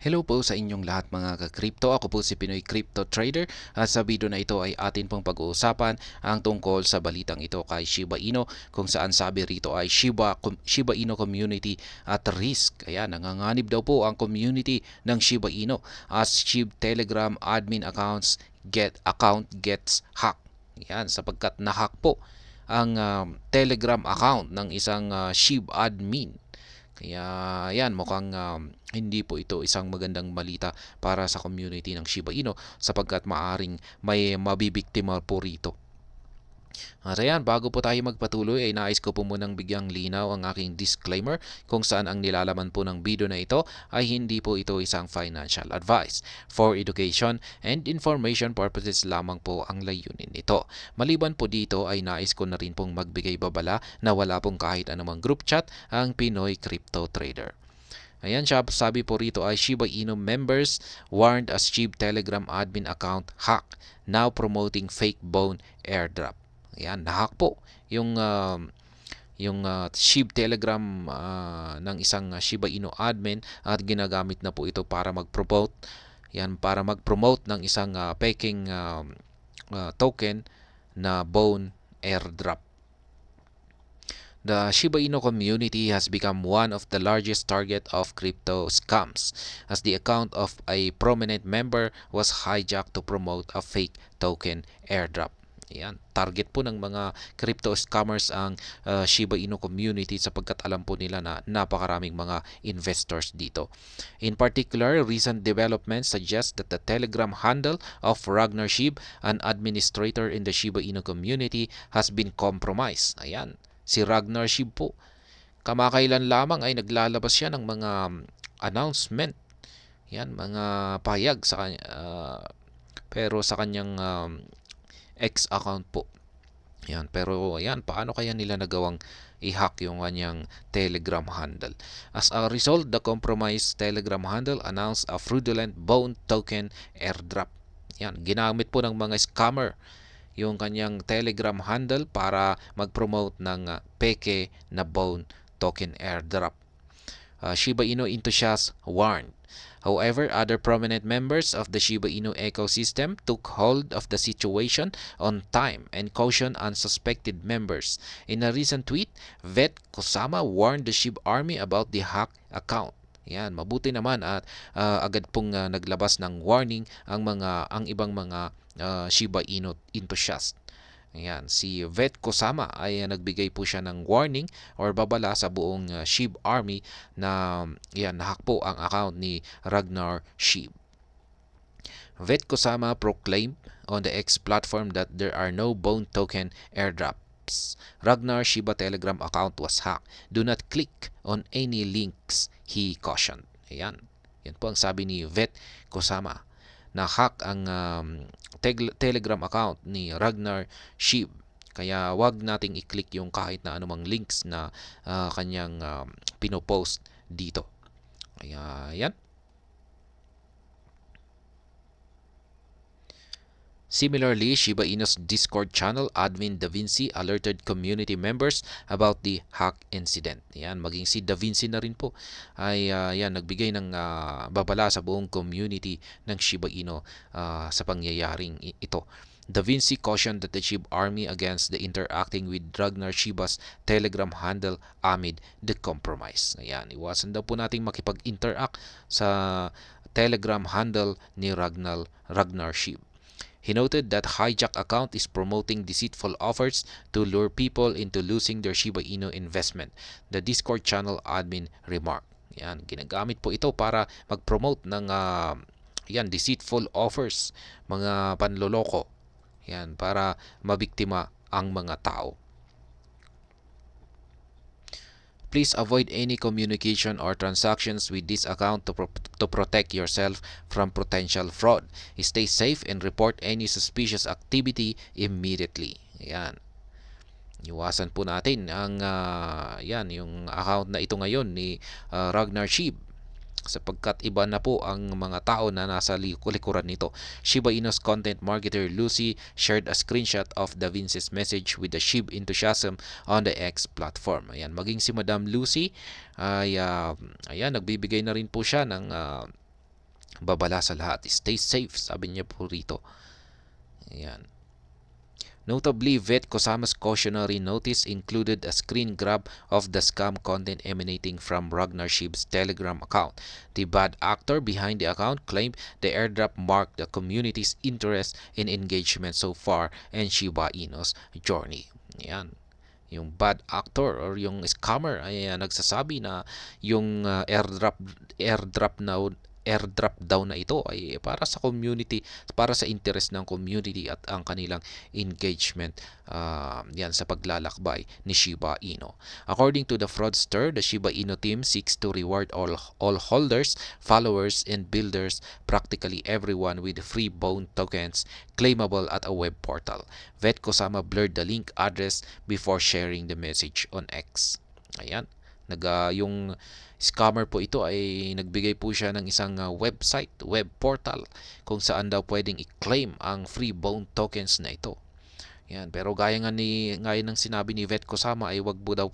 Hello po sa inyong lahat mga ka-crypto. Ako po si Pinoy Crypto Trader at sa video na ito ay atin pong pag-uusapan ang tungkol sa balitang ito kay Shiba Inu kung saan sabi rito ay Shiba Inu community at risk. Kaya nanganganib daw po ang community ng Shiba Inu as SHIB Telegram admin account gets hacked. Yan, sapagkat nahack po ang Telegram account ng isang SHIB admin. Kaya yan, mukhang hindi po ito isang magandang balita para sa community ng Shiba Inu sapagkat maaring may mabibiktima po rito. At ayan, bago po tayo magpatuloy ay nais ko po munang bigyang linaw ang aking disclaimer kung saan ang nilalaman po ng video na ito ay hindi po ito isang financial advice. For education and information purposes lamang po ang layunin nito. Maliban po dito ay nais ko na rin pong magbigay babala na wala pong kahit anumang group chat ang Pinoy Crypto Trader. Ayan siya, sabi po rito ay Shiba Inu members warned as SHIB Telegram admin account hack, now promoting fake bone airdrop. Ayan, nahack po yung SHIB Telegram ng isang Shiba Inu admin at ginagamit na po ito para mag-promote ng isang peking token na bone airdrop. The Shiba Inu community has become one of the largest target of crypto scams as the account of a prominent member was hijacked to promote a fake token airdrop. Ayan, target po ng mga crypto scammers ang Shiba Inu community sapagkat alam po nila na napakaraming mga investors dito. In particular, recent developments suggest that the Telegram handle of Ragnar Shib, an administrator in the Shiba Inu community, has been compromised. Ayan, si Ragnar Shib po. Kamakailan lamang ay naglalabas siya ng mga announcement. Yan, mga payag sa pero sa kanyang X account po. Yan, pero yan, paano kaya nila nagawang i-hack yung kanyang Telegram handle? As a result, the compromised Telegram handle announced a fraudulent bone token airdrop. Yan, ginamit po ng mga scammer yung kanyang Telegram handle para mag-promote ng peke na bone token airdrop. Shiba Inu enthusiasts warned. However, other prominent members of the Shiba Inu ecosystem took hold of the situation on time and cautioned unsuspected members. In a recent tweet, Vet Kosama warned the SHIB army about the hacked account. Yan, mabuti naman at agad pong naglabas ng warning ang ibang mga Shiba Inu enthusiasts. Ayan, si Vet Kosama ay nagbigay po siya ng warning or babala sa buong SHIB army na nahack po ang account ni Ragnar Shib. Vet Kosama proclaimed on the X platform that there are no bone token airdrops. Ragnar Shiba Telegram account was hacked. Do not click on any links, he cautioned. Ayan. Yan po ang sabi ni Vet Kosama. Na-hack ang Telegram account ni Ragnar Shib. Kaya wag nating i-click yung kahit na anumang links na kanyang pinopost dito. Kaya yan. Similarly, Shiba Inu's Discord channel admin Da Vinci alerted community members about the hack incident. Yan, maging si Da Vinci na rin po ay nagbigay ng babala sa buong community ng Shiba Inu sa pangyayaring ito. Da Vinci cautioned that the SHIB army against the interacting with Ragnar Shiba's Telegram handle amid the compromise. Ayan, iwasan daw po nating makipag-interact sa Telegram handle ni Ragnar Shib. He noted that hijack account is promoting deceitful offers to lure people into losing their Shiba Inu investment. The Discord channel admin remarked. Yan, ginagamit po ito para mag-promote ng deceitful offers, mga panloloko. Yan, para mabiktima ang mga tao. Please avoid any communication or transactions with this account to protect yourself from potential fraud. Stay safe and report any suspicious activity immediately. Ayan. Iwasan po natin ang yung account na ito ngayon ni Ragnar Shib sapagkat iba na po ang mga tao na nasa likuran nito. Shiba Inu's content marketer Lucy shared a screenshot of Da Vinci's message with the Shib enthusiasm on the X platform. Ayan, maging si Madam Lucy ay nagbibigay na rin po siya ng babala sa lahat, stay safe, sabi niya po rito. Ayan. Notably, Vet Kosama's cautionary notice included a screen grab of the scam content emanating from Ragnar Shib's Telegram account. The bad actor behind the account claimed the airdrop marked the community's interest in engagement so far and Shiba Inu's journey. Yan. Yung bad actor or yung scammer ay nagsasabi na yung airdrop daw na ito ay para sa community, para sa interest ng community at ang kanilang engagement yan sa paglalakbay ni Shiba Inu. According to the fraudster, the Shiba Inu team seeks to reward all holders, followers, and builders, practically everyone with free bone tokens claimable at a web portal. Vet Kosama blurred the link address before sharing the message on X. Ayan. Yung scammer po ito ay nagbigay po siya ng isang website, web portal kung saan daw pwedeng i-claim ang free bone tokens na ito. Yan, pero gaya ng sinabi ni Vet Kosama ay wag daw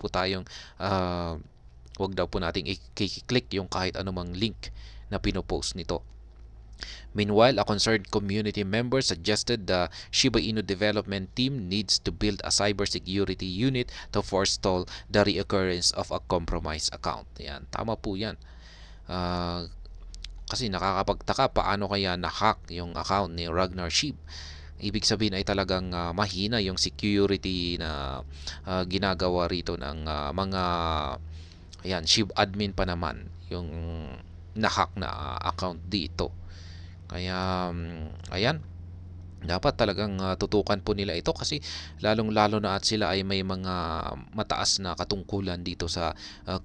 po nating i-click yung kahit anumang link na pinopost nito. Meanwhile, a concerned community member suggested the Shiba Inu development team needs to build a cybersecurity unit to forestall the reoccurrence of a compromised account. Yan, tama po yan. Kasi nakakapagtaka paano kaya na-hack yung account ni Ragnar Shib. Ibig sabihin ay talagang mahina yung security na ginagawa rito ng mga Shib admin pa naman yung na-hack na account dito. Kaya ayan, dapat talagang tutukan po nila ito kasi lalong-lalo na at sila ay may mga mataas na katungkulan dito sa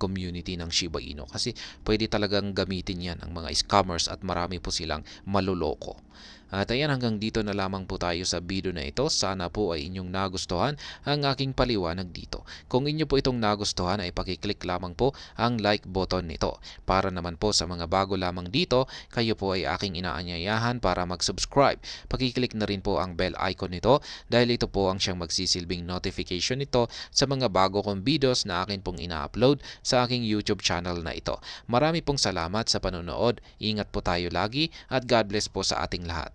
community ng Shiba Inu kasi pwede talagang gamitin yan ang mga scammers at marami po silang maluloko. At ayan, hanggang dito na lamang po tayo sa video na ito. Sana po ay inyong nagustuhan ang aking paliwanag dito. Kung inyo po itong nagustuhan ay pakiclick lamang po ang like button nito. Para naman po sa mga bago lamang dito, kayo po ay aking inaanyayahan para mag-subscribe. Pakiclick na rin po ang bell icon nito dahil ito po ang siyang magsisilbing notification nito sa mga bago kong videos na akin pong ina-upload sa aking YouTube channel na ito. Marami pong salamat sa panonood. Ingat po tayo lagi at God bless po sa ating lahat.